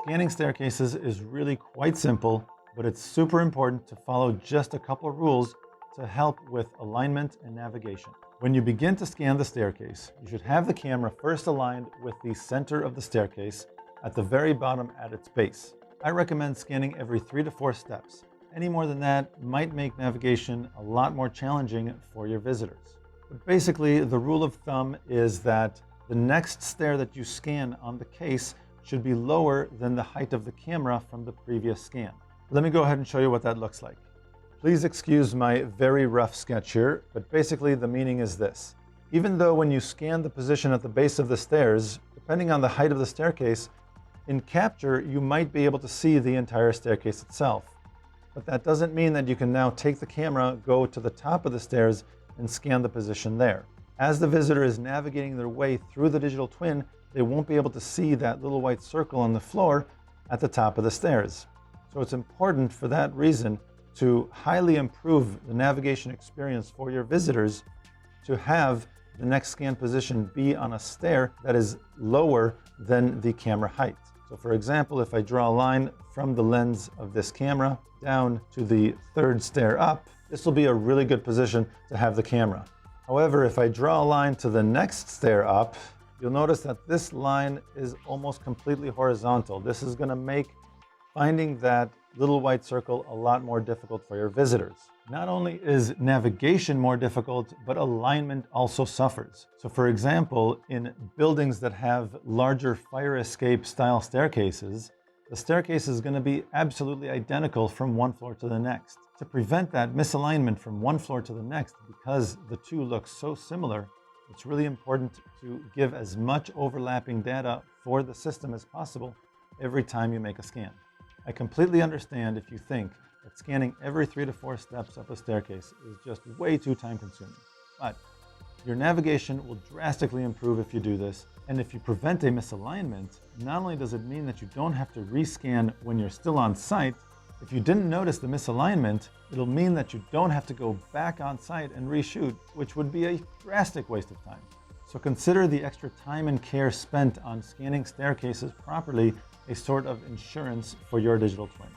Scanning staircases is really quite simple, but it's super important to follow just a couple rules to help with alignment and navigation. When you begin to scan the staircase, you should have the camera first aligned with the center of the staircase at the very bottom at its base. I recommend scanning every 3 to 4 steps. Any more than that might make navigation a lot more challenging for your visitors. But basically, the rule of thumb is that the next stair that you scan on the case should be lower than the height of the camera from the previous scan. Let me go ahead and show you what that looks like. Please excuse my very rough sketch here, but basically the meaning is this. Even though when you scan the position at the base of the stairs, depending on the height of the staircase, in capture you might be able to see the entire staircase itself. But that doesn't mean that you can now take the camera, go to the top of the stairs, and scan the position there. As the visitor is navigating their way through the digital twin, they won't be able to see that little white circle on the floor at the top of the stairs. So it's important for that reason to highly improve the navigation experience for your visitors to have the next scan position be on a stair that is lower than the camera height. So for example, if I draw a line from the lens of this camera down to the third stair up, this will be a really good position to have the camera. However, if I draw a line to the next stair up, you'll notice that this line is almost completely horizontal. This is going to make finding that little white circle a lot more difficult for your visitors. Not only is navigation more difficult, but alignment also suffers. So for example, in buildings that have larger fire escape style staircases, the staircase is going to be absolutely identical from one floor to the next. To prevent that misalignment from one floor to the next, because the two look so similar, it's really important to give as much overlapping data for the system as possible every time you make a scan. I completely understand if you think that scanning every 3 to 4 steps up a staircase is just way too time consuming. But your navigation will drastically improve if you do this. And if you prevent a misalignment, not only does it mean that you don't have to rescan when you're still on site, if you didn't notice the misalignment, it'll mean that you don't have to go back on site and reshoot, which would be a drastic waste of time. So consider the extra time and care spent on scanning staircases properly a sort of insurance for your digital twin.